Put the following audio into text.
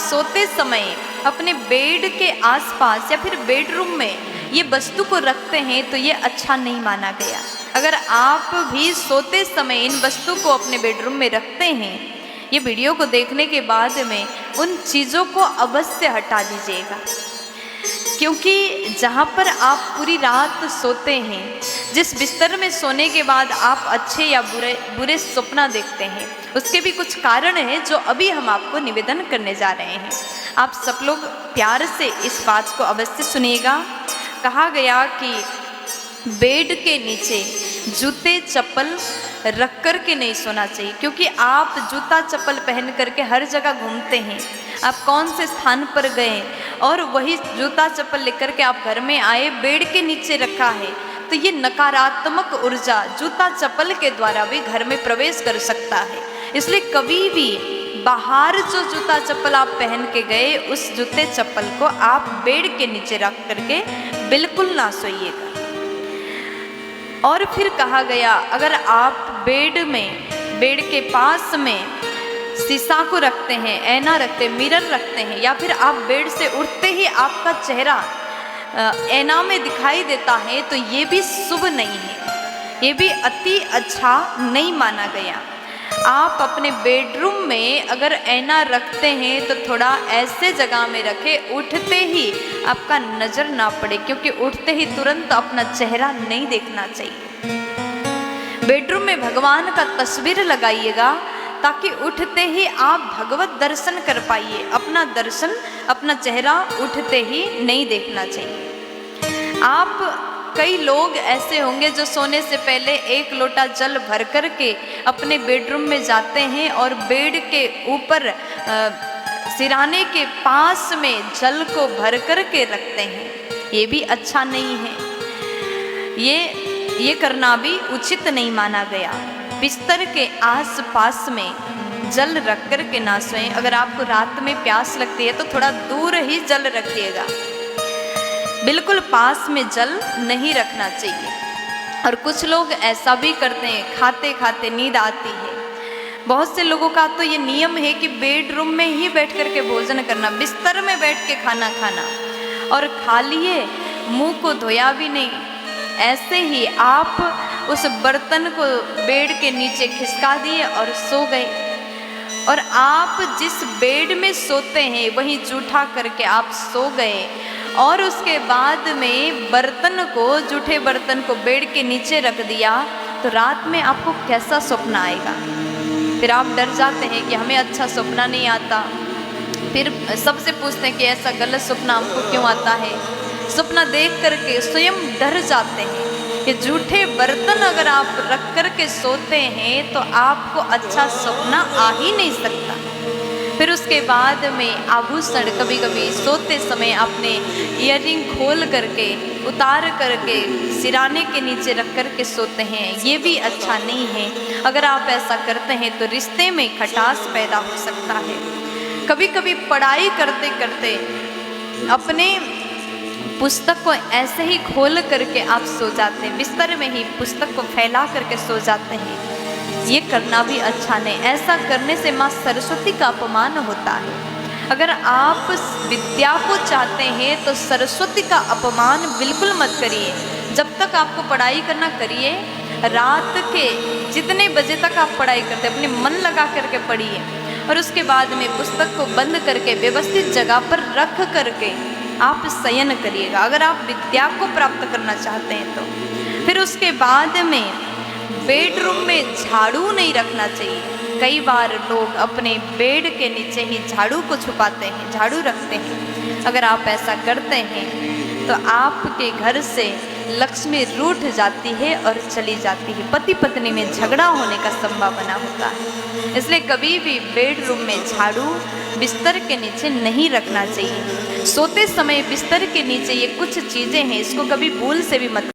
सोते समय अपने बेड के आसपास या फिर बेडरूम में ये वस्तु को रखते हैं तो ये अच्छा नहीं माना गया। अगर आप भी सोते समय इन वस्तु को अपने बेडरूम में रखते हैं, ये वीडियो को देखने के बाद में उन चीज़ों को अवश्य हटा दीजिएगा, क्योंकि जहाँ पर आप पूरी रात सोते हैं, जिस बिस्तर में सोने के बाद आप अच्छे या बुरे सपना देखते हैं, उसके भी कुछ कारण हैं जो अभी हम आपको निवेदन करने जा रहे हैं। आप सब लोग प्यार से इस बात को अवश्य सुनिएगा। कहा गया कि बेड के नीचे जूते चप्पल रख कर के नहीं सोना चाहिए, क्योंकि आप जूता चप्पल पहन करके हर जगह घूमते हैं। आप कौन से स्थान पर गए और वही जूता चप्पल लेकर के आप घर में आए, बेड के नीचे रखा है, तो ये नकारात्मक ऊर्जा जूता चप्पल के द्वारा भी घर में प्रवेश कर सकता है। इसलिए कभी भी बाहर जो जूता चप्पल आप पहन के गए, उस जूते चप्पल को आप बेड के नीचे रख करके बिल्कुल ना सोइएगा। और फिर कहा गया, अगर आप बेड के पास में शीशा को रखते हैं, ऐना रखते हैं, मिरर रखते हैं, या फिर आप बेड से उठते ही आपका चेहरा ऐना में दिखाई देता है, तो ये भी शुभ नहीं है, ये भी अति अच्छा नहीं माना गया। आप अपने बेडरूम में अगर ऐना रखते हैं तो थोड़ा ऐसे जगह में रखें उठते ही आपका नज़र ना पड़े, क्योंकि उठते ही तुरंत अपना चेहरा नहीं देखना चाहिए। बेडरूम में भगवान का तस्वीर लगाइएगा ताकि उठते ही आप भगवत दर्शन कर पाइए। अपना दर्शन, अपना चेहरा उठते ही नहीं देखना चाहिए। आप कई लोग ऐसे होंगे जो सोने से पहले 1 लोटा जल भर कर के अपने बेडरूम में जाते हैं और बेड के ऊपर सिराने के पास में जल को भर कर के रखते हैं। ये भी अच्छा नहीं है, ये करना भी उचित नहीं माना गया। बिस्तर के आस-पास में जल रख कर के ना सोएं। अगर आपको रात में प्यास लगती है तो थोड़ा दूर ही जल रखिएगा, बिल्कुल पास में जल नहीं रखना चाहिए। और कुछ लोग ऐसा भी करते हैं, खाते खाते नींद आती है। बहुत से लोगों का तो ये नियम है कि बेडरूम में ही बैठ कर के भोजन करना, बिस्तर में बैठ के खाना खाना, और खा लिए मुंह को धोया भी नहीं, ऐसे ही आप उस बर्तन को बेड के नीचे खिसका दिए और सो गए। और आप जिस बेड में सोते हैं वहीं जूठा करके आप सो गए, और उसके बाद में बर्तन को, जूठे बर्तन को बेड के नीचे रख दिया, तो रात में आपको कैसा सपना आएगा। फिर आप डर जाते हैं कि हमें अच्छा सपना नहीं आता। फिर सबसे पूछते हैं कि ऐसा गलत सपना हमको क्यों आता है। सपना देख करके स्वयं डर जाते हैं कि जूठे बर्तन अगर आप रख कर के सोते हैं तो आपको अच्छा सपना आ ही नहीं सकता। फिर उसके बाद में आभूषण, कभी कभी सोते समय अपने ईयरिंग खोल करके, उतार करके सिराने के नीचे रख कर के सोते हैं, ये भी अच्छा नहीं है। अगर आप ऐसा करते हैं तो रिश्ते में खटास पैदा हो सकता है। कभी कभी पढ़ाई करते करते अपने पुस्तक को ऐसे ही खोल करके आप सो जाते हैं, बिस्तर में ही पुस्तक को फैला करके सो जाते हैं, ये करना भी अच्छा नहीं। ऐसा करने से माँ सरस्वती का अपमान होता है। अगर आप विद्या को चाहते हैं तो सरस्वती का अपमान बिल्कुल मत करिए। जब तक आपको पढ़ाई करना करिए, रात के जितने बजे तक आप पढ़ाई करते अपने मन लगा करके पढ़िए, और उसके बाद में पुस्तक को बंद करके व्यवस्थित जगह पर रख करके आप शयन करिएगा, अगर आप विद्या को प्राप्त करना चाहते हैं तो। फिर उसके बाद में बेडरूम में झाड़ू नहीं रखना चाहिए। कई बार लोग अपने बेड के नीचे ही झाड़ू को छुपाते हैं, झाड़ू रखते हैं। अगर आप ऐसा करते हैं तो आपके घर से लक्ष्मी रूठ जाती है और चली जाती है, पति पत्नी में झगड़ा होने का संभावना होता है। इसलिए कभी भी बेडरूम में झाड़ू बिस्तर के नीचे नहीं रखना चाहिए। सोते समय बिस्तर के नीचे ये कुछ चीज़ें हैं, इसको कभी भूल से भी मत